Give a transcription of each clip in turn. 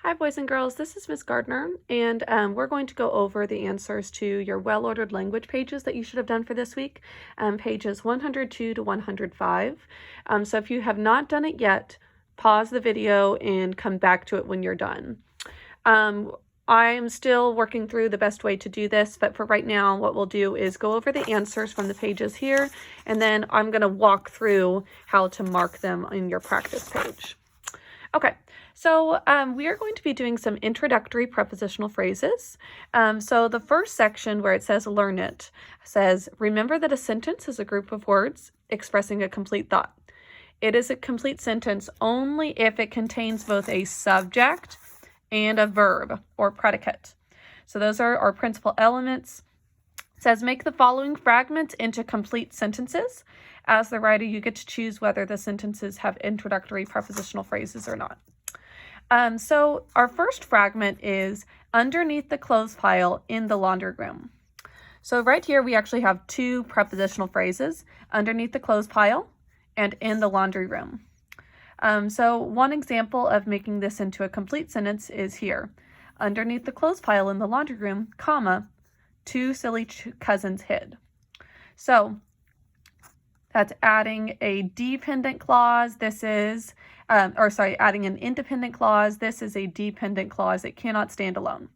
Hi boys and girls, this is Miss Gardner, and we're going to go over the answers to your well-ordered language pages that you should have done for this week, pages 102 to 105. So if you have not done it yet, pause the video and come back to it when you're done. I'm still working through the best way to do this, but for right now, what we'll do is go over the answers from the pages here, and then I'm going to walk through how to mark them in your practice page. Okay, so we are going to be doing some introductory prepositional phrases. So the first section where it says learn it says, remember that a sentence is a group of words expressing a complete thought. It is a complete sentence only if it contains both a subject and a verb or predicate. So those are our principal elements. It says make the following fragments into complete sentences. As the writer, you get to choose whether the sentences have introductory prepositional phrases or not. So our first fragment is underneath the clothes pile in the laundry room. So right here, we actually have two prepositional phrases, underneath the clothes pile and in the laundry room. So one example of making this into a complete sentence is here. Underneath the clothes pile in the laundry room, comma, two silly cousins hid. So that's adding a dependent clause. This is, adding an independent clause. This is a dependent clause. It cannot stand alone.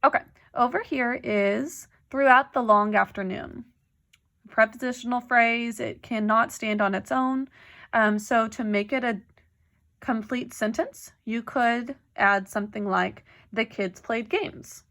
Okay, over here is throughout the long afternoon. Prepositional phrase, it cannot stand on its own. So to make it a complete sentence, you could add something like the kids played games.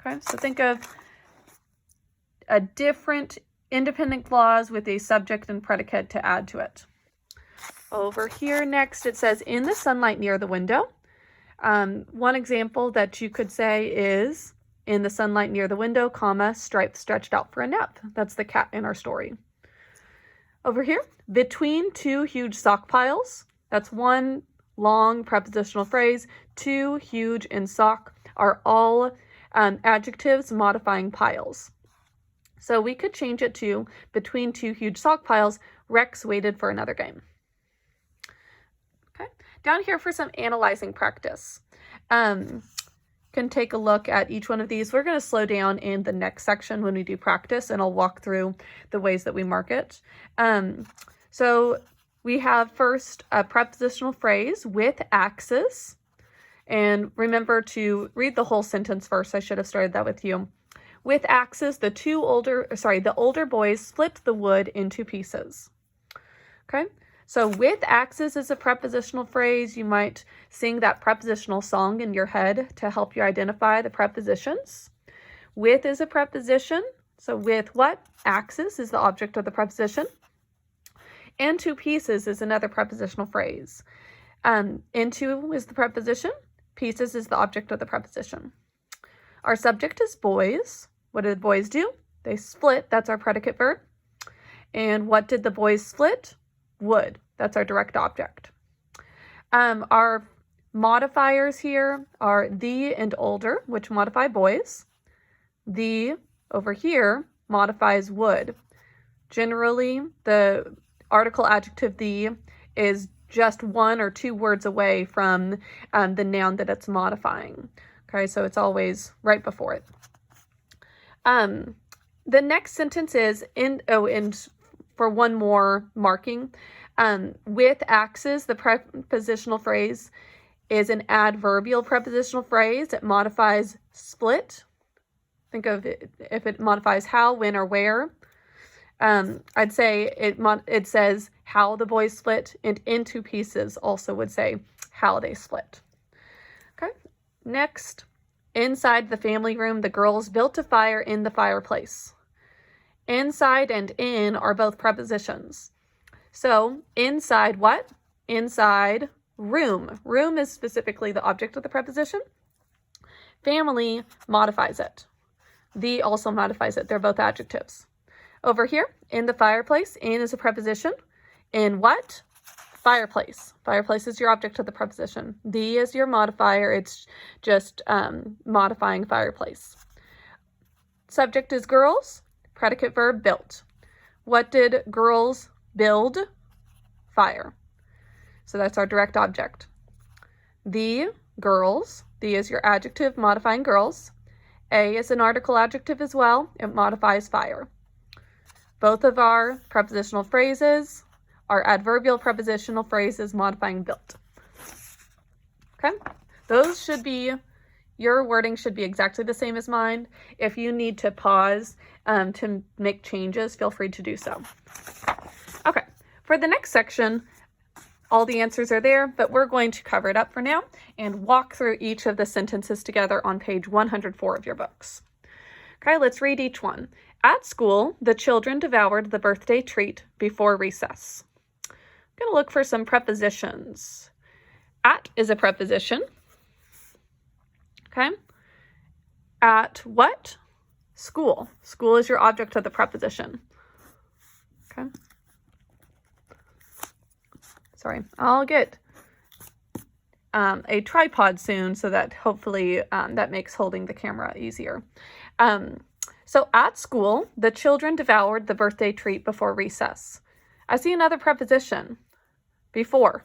Okay, so think of a different independent clause with a subject and predicate to add to it. Over here next, it says in the sunlight near the window. One example that you could say is in the sunlight near the window, comma, Stripes stretched out for a nap. That's the cat in our story. Over here, between two huge sock piles. That's one long prepositional phrase. Two, huge, and sock are all adjectives modifying piles. So we could change it to between two huge sock piles, Rex waited for another game. Okay, down here for some analyzing practice. Can take a look at each one of these. We're going to slow down in the next section when we do practice, and I'll walk through the ways that we mark it. So we have first a prepositional phrase with axes. And remember to read the whole sentence first. I should have started that with you. With axes, the older boys split the wood into pieces. Okay, so with axes is a prepositional phrase. You might sing that prepositional song in your head to help you identify the prepositions. With is a preposition. So with what? Axes is the object of the preposition. Into pieces is another prepositional phrase. Into is the preposition. Pieces is the object of the preposition. Our subject is boys. What did the boys do? They split. That's our predicate verb. And what did the boys split? Wood. That's our direct object. Our modifiers here are the and older, which modify boys. The over here modifies wood. Generally, the article adjective the is just one or two words away from the noun that it's modifying. Okay, so it's always right before it. The next sentence is and for one more marking, with axes, the prepositional phrase is an adverbial prepositional phrase. It modifies split. Think of it if it modifies how, when, or where. I'd say it says how the boys split, and into pieces also would say how they split. Okay, next. Inside the family room, the girls built a fire in the fireplace. Inside and in are both prepositions. So inside what? Inside room. Room is specifically the object of the preposition. Family modifies it. The also modifies it. They're both adjectives. Over here, in the fireplace, in is a preposition. In what? Fireplace. Fireplace is your object of the preposition. The is your modifier. It's just modifying fireplace. Subject is girls. Predicate verb built. What did girls build? Fire. So that's our direct object. The girls. The is your adjective modifying girls. A is an article adjective as well. It modifies fire. Both of our prepositional phrases are adverbial prepositional phrases modifying built. Okay? Those should be, your wording should be exactly the same as mine. If you need to pause to make changes, feel free to do so. Okay, for the next section, all the answers are there, but we're going to cover it up for now and walk through each of the sentences together on page 104 of your books. Okay, let's read each one. At school, the children devoured the birthday treat before recess. I'm going to look for some prepositions. At is a preposition. Okay. At what? School. School is your object of the preposition. Okay. Sorry, I'll get a tripod soon so that hopefully that makes holding the camera easier. So at school, the children devoured the birthday treat before recess. I see another preposition. Before.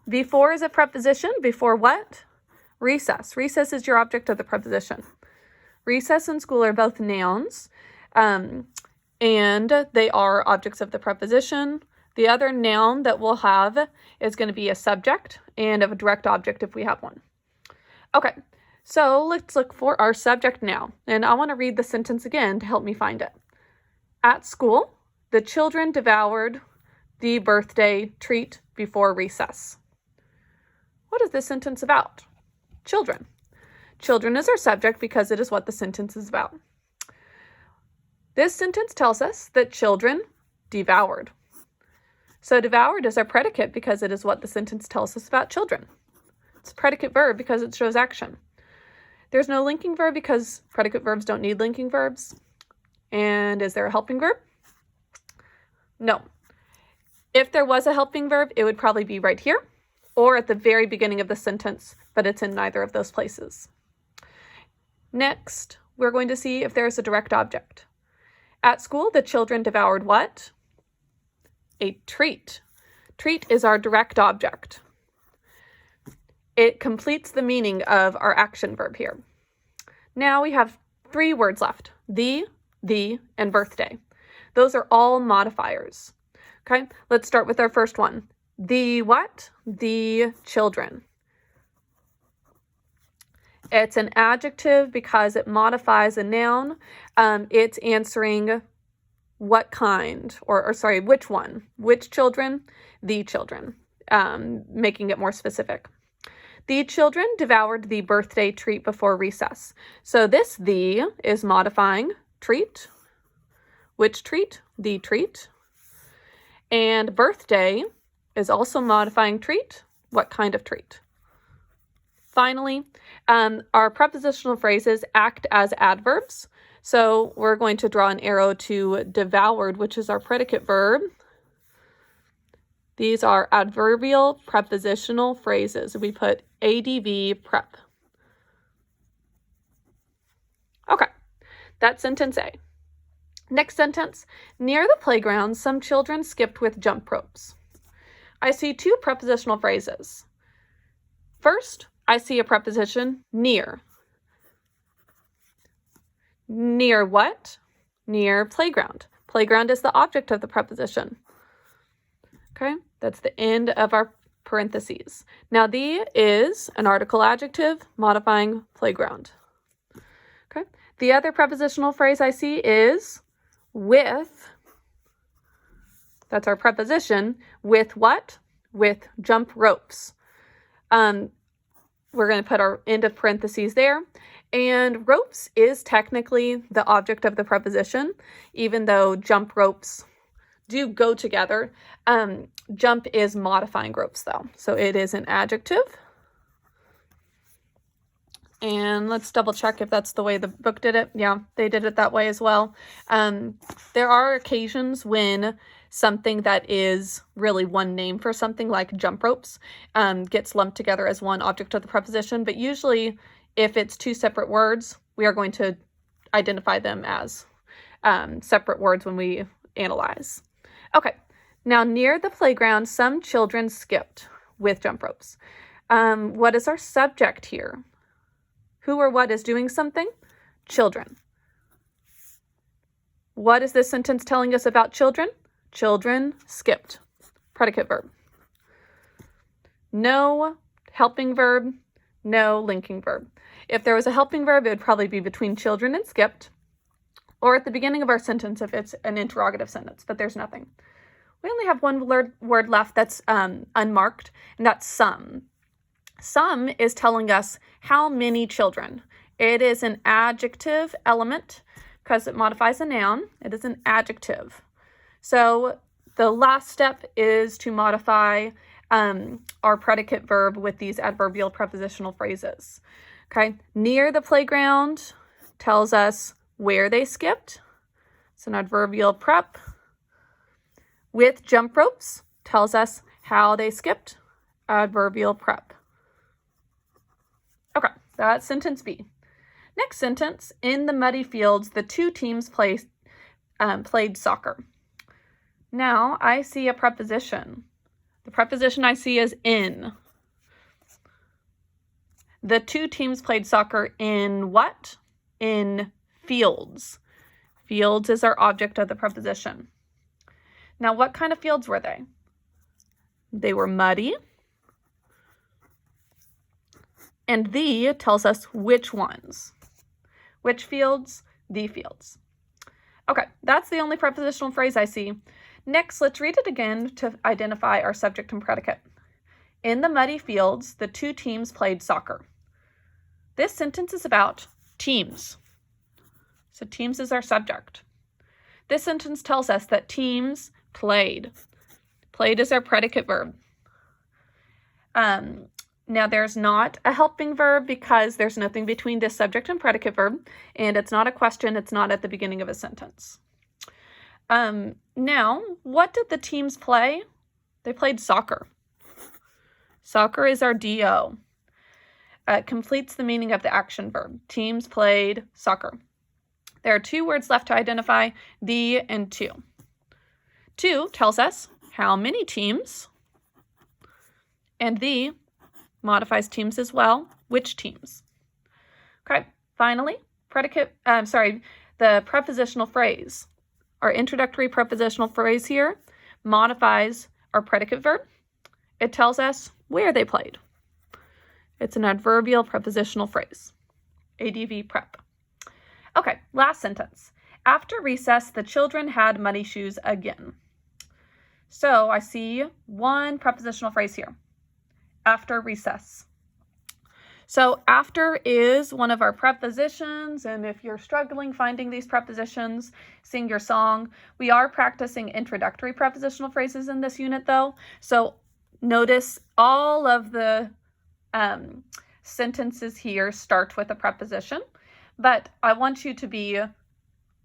Before is a preposition. Before what? Recess. Recess is your object of the preposition. Recess and school are both nouns, and they are objects of the preposition. The other noun that we'll have is going to be a subject and of a direct object if we have one. Okay, so let's look for our subject now. And I want to read the sentence again to help me find it. At school, the children devoured the birthday treat before recess. What is this sentence about? Children. Children is our subject because it is what the sentence is about. This sentence tells us that children devoured. So devoured is our predicate because it is what the sentence tells us about children. It's a predicate verb because it shows action. There's no linking verb because predicate verbs don't need linking verbs. And is there a helping verb? No. If there was a helping verb, it would probably be right here or at the very beginning of the sentence, but it's in neither of those places. Next, we're going to see if there's a direct object. At school, the children devoured what? A treat. Treat is our direct object. It completes the meaning of our action verb here. Now we have 3 words left. The, and birthday. Those are all modifiers. Okay, let's start with our first one. The what? The children. It's an adjective because it modifies a noun. It's answering what kind, or sorry, which one? Which children? The children, making it more specific. The children devoured the birthday treat before recess. So this the is modifying treat. Which treat? The treat. And birthday is also modifying treat. What kind of treat? Finally, our prepositional phrases act as adverbs. So we're going to draw an arrow to devoured, which is our predicate verb. These are adverbial prepositional phrases. We put ADV prep. Okay, that's sentence A. Next sentence, near the playground, some children skipped with jump ropes. I see 2 prepositional phrases. First, I see a preposition, near. Near what? Near playground. Playground is the object of the preposition. Okay, that's the end of our parentheses. Now, the is an article adjective modifying playground. Okay, the other prepositional phrase I see is with. That's our preposition. With what? With jump ropes. We're going to put our end of parentheses there. And ropes is technically the object of the preposition, even though jump ropes do go together. Jump is modifying ropes, though. So it is an adjective. And let's double check if that's the way the book did it. Yeah, they did it that way as well. There are occasions when something that is really one name for something like jump ropes gets lumped together as one object of the preposition. But usually if it's 2 separate words, we are going to identify them as separate words when we analyze. Okay, now near the playground, some children skipped with jump ropes. What is our subject here? Who or what is doing something? Children. What is this sentence telling us about children? Children skipped. Predicate verb. No helping verb, no linking verb. If there was a helping verb, it would probably be between children and skipped, or at the beginning of our sentence if it's an interrogative sentence, but there's nothing. We only have one word left that's unmarked, and that's some. Some is telling us how many children. It is an adjective element because it modifies a noun. It is an adjective. So the last step is to modify our predicate verb with these adverbial prepositional phrases. Okay, near the playground tells us where they skipped. It's an adverbial prep. With jump ropes tells us how they skipped. Adverbial prep. Okay, that's sentence B. Next sentence, in the muddy fields, the two teams played soccer. Now I see a preposition. The preposition I see is in. The two teams played soccer in what? In fields. Fields is our object of the preposition. Now, what kind of fields were they? They were muddy. And the tells us which ones. Which fields? The fields. Okay, that's the only prepositional phrase I see. Next, let's read it again to identify our subject and predicate. In the muddy fields, the two teams played soccer. This sentence is about teams. So teams is our subject. This sentence tells us that teams played. Played is our predicate verb. Now there's not a helping verb because there's nothing between this subject and predicate verb, and it's not a question, it's not at the beginning of a sentence. Now, what did the teams play? They played soccer. Soccer is our DO. It completes the meaning of the action verb. Teams played soccer. There are two words left to identify, the and two. Two tells us how many teams, and the modifies teams as well, which teams. Okay, finally, the prepositional phrase. Our introductory prepositional phrase here modifies our predicate verb. It tells us where they played. It's an adverbial prepositional phrase. ADV prep. Okay, last sentence. After recess, the children had muddy shoes again. So I see one prepositional phrase here. After recess. So after is one of our prepositions, and if you're struggling finding these prepositions, sing your song. We are practicing introductory prepositional phrases in this unit though, so notice all of the sentences here start with a preposition, but I want you to be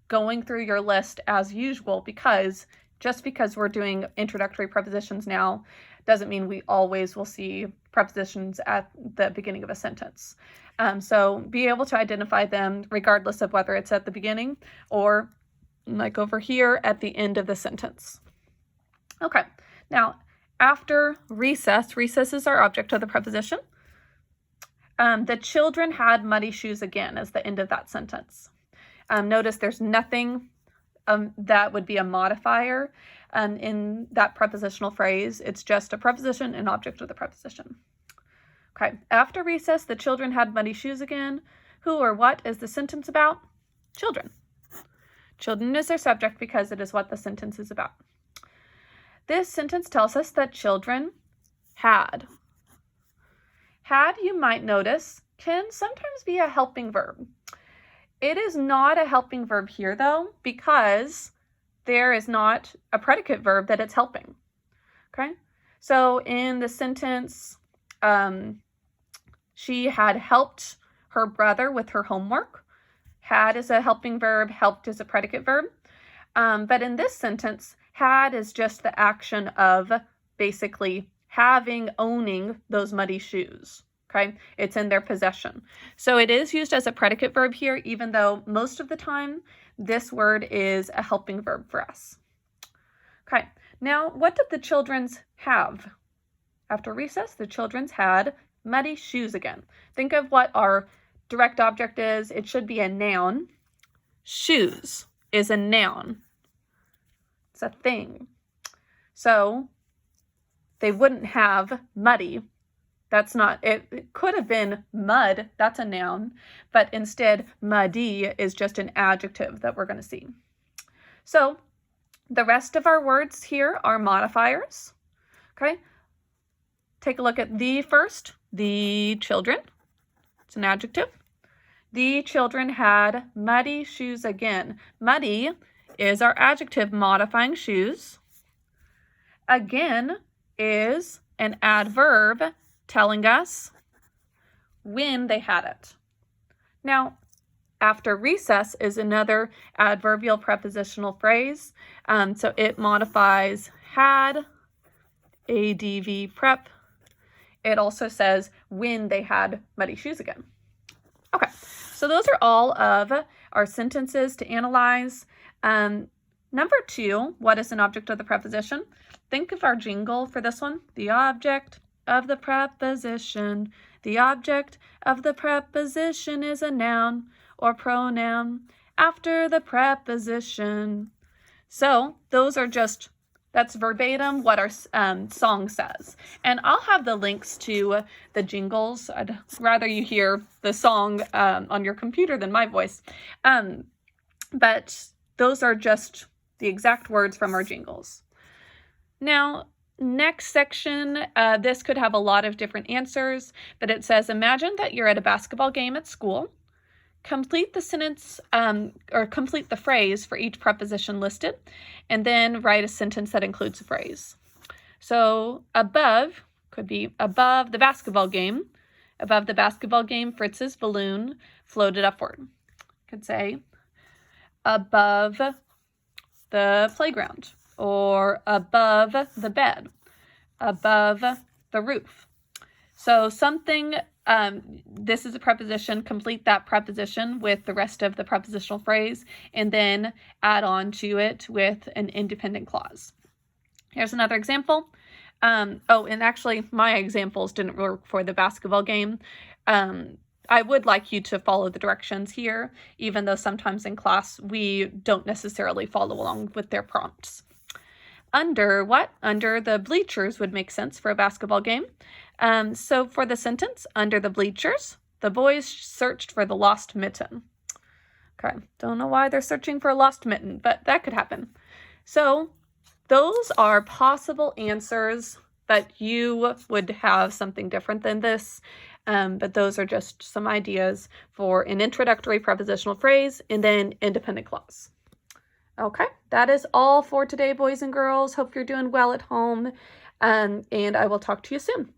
going through your list as usual, because just because we're doing introductory prepositions now doesn't mean we always will see prepositions at the beginning of a sentence. So be able to identify them regardless of whether it's at the beginning or, like over here, at the end of the sentence. Okay, now after recess, recess is our object of the preposition. The children had muddy shoes again as the end of that sentence. Notice there's nothing that would be a modifier in that prepositional phrase. It's just a preposition and object of the preposition. Okay, after recess, the children had muddy shoes again. Who or what is the sentence about? Children. Children is their subject because it is what the sentence is about. This sentence tells us that children had. Had, you might notice, can sometimes be a helping verb. It is not a helping verb here, though, because there is not a predicate verb that it's helping. Okay? So in the sentence, she had helped her brother with her homework. Had is a helping verb, helped is a predicate verb. But in this sentence, had is just the action of basically having, owning those muddy shoes. Okay, it's in their possession. So it is used as a predicate verb here, even though most of the time this word is a helping verb for us. Okay, now what did the children's have? After recess, the children's had Muddy shoes again. Think of what our direct object is. It should be a noun. Shoes is a noun. It's a thing. So they wouldn't have muddy. That's not, it could have been mud, that's a noun, but instead muddy is just an adjective that we're going to see. So the rest of our words here are modifiers. Okay, take a look at the first, the children. It's an adjective. The children had muddy shoes again. Muddy is our adjective modifying shoes. Again is an adverb telling us when they had it. Now, after recess is another adverbial prepositional phrase. So it modifies had, ADV prep. It also says when they had muddy shoes again. Okay, so those are all of our sentences to analyze. Number 2, what is an object of the preposition? Think of our jingle for this one. The object of the preposition. The object of the preposition is a noun or pronoun after the preposition. So those are just, that's verbatim what our song says. And I'll have the links to the jingles. I'd rather you hear the song on your computer than my voice. But those are just the exact words from our jingles. Now, next section, this could have a lot of different answers, but it says, imagine that you're at a basketball game at school. Complete the sentence or complete the phrase for each preposition listed, and then write a sentence that includes a phrase. So above could be above the basketball game. Above the basketball game, Fritz's balloon floated upward. Could say above the playground, or above the bed, above the roof. So something, this is a preposition, complete that preposition with the rest of the prepositional phrase, and then add on to it with an independent clause. Here's another example. And actually my examples didn't work for the basketball game. I would like you to follow the directions here, even though sometimes in class we don't necessarily follow along with their prompts. Under what? Under the bleachers would make sense for a basketball game. So for the sentence, under the bleachers, the boys searched for the lost mitten. Okay, don't know why they're searching for a lost mitten, but that could happen. So those are possible answers, but you would have something different than this. But those are just some ideas for an introductory prepositional phrase and then independent clause. Okay, that is all for today, boys and girls. Hope you're doing well at home, and I will talk to you soon.